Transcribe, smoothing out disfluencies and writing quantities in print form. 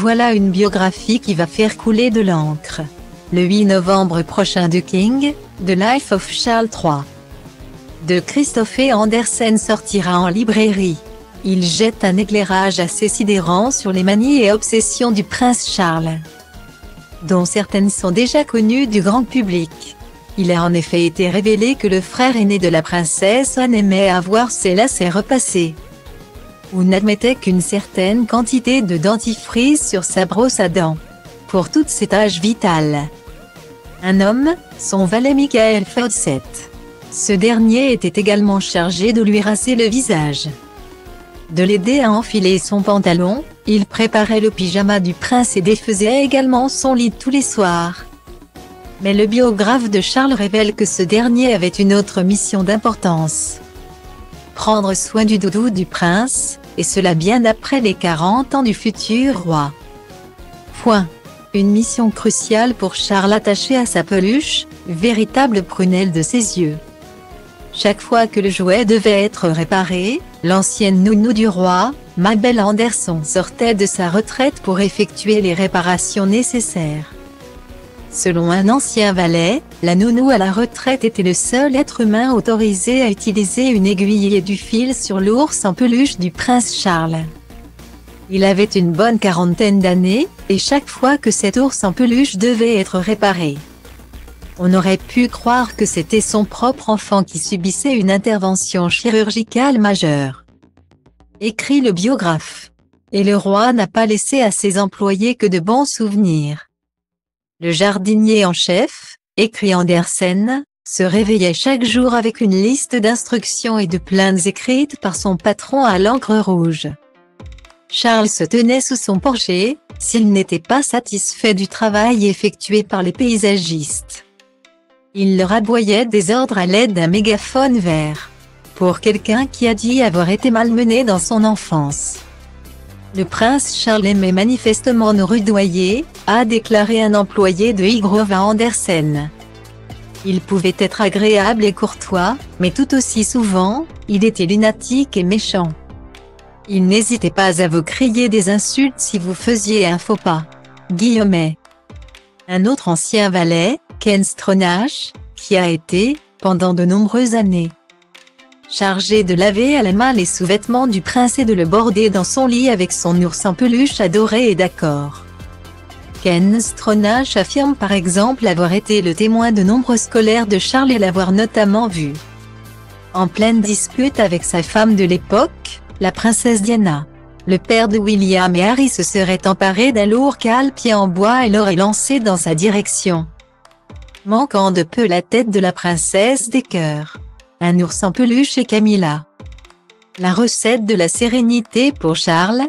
Voilà une biographie qui va faire couler de l'encre. Le 8 novembre prochain de King, The Life of Charles III de Christopher Andersen sortira en librairie. Il jette un éclairage assez sidérant sur les manies et obsessions du prince Charles, dont certaines sont déjà connues du grand public. Il a en effet été révélé que le frère aîné de la princesse Anne aimait avoir ses lacets repassés, ou n'admettait qu'une certaine quantité de dentifrice sur sa brosse à dents, pour toutes ses tâches vitales. Un homme, son valet Michael Fawcett. Ce dernier était également chargé de lui rincer le visage, de l'aider à enfiler son pantalon. Il préparait le pyjama du prince et défaisait également son lit tous les soirs. Mais le biographe de Charles révèle que ce dernier avait une autre mission d'importance: prendre soin du doudou du prince, et cela bien après les 40 ans du futur roi. Une mission cruciale pour Charles attaché à sa peluche, véritable prunelle de ses yeux. Chaque fois que le jouet devait être réparé, l'ancienne nounou du roi, Mabel Anderson, sortait de sa retraite pour effectuer les réparations nécessaires. Selon un ancien valet, la nounou à la retraite était le seul être humain autorisé à utiliser une aiguille et du fil sur l'ours en peluche du prince Charles. Il avait une bonne quarantaine d'années, et chaque fois que cet ours en peluche devait être réparé, on aurait pu croire que c'était son propre enfant qui subissait une intervention chirurgicale majeure, écrit le biographe. Et le roi n'a pas laissé à ses employés que de bons souvenirs. Le jardinier en chef, écrit Andersen, se réveillait chaque jour avec une liste d'instructions et de plaintes écrites par son patron à l'encre rouge. Charles se tenait sous son porcher, s'il n'était pas satisfait du travail effectué par les paysagistes. Il leur aboyait des ordres à l'aide d'un mégaphone vert, pour quelqu'un qui a dit avoir été malmené dans son enfance. Le prince Charles aimait manifestement nous rudoyer, a déclaré un employé de Hygrova Andersen. Il pouvait être agréable et courtois, mais tout aussi souvent, il était lunatique et méchant. Il n'hésitait pas à vous crier des insultes si vous faisiez un faux pas. Guillaumet. Un autre ancien valet, Ken Stronach, qui a été, pendant de nombreuses années, chargé de laver à la main les sous-vêtements du prince et de le border dans son lit avec son ours en peluche adoré et d'accord. Ken Stronach affirme par exemple avoir été le témoin de nombreuses colères de Charles et l'avoir notamment vu en pleine dispute avec sa femme de l'époque, la princesse Diana. Le père de William et Harry se serait emparé d'un lourd casse-pied en bois et l'aurait lancé dans sa direction, manquant de peu la tête de la princesse des cœurs. Un ours en peluche et Camilla. La recette de la sérénité pour Charles,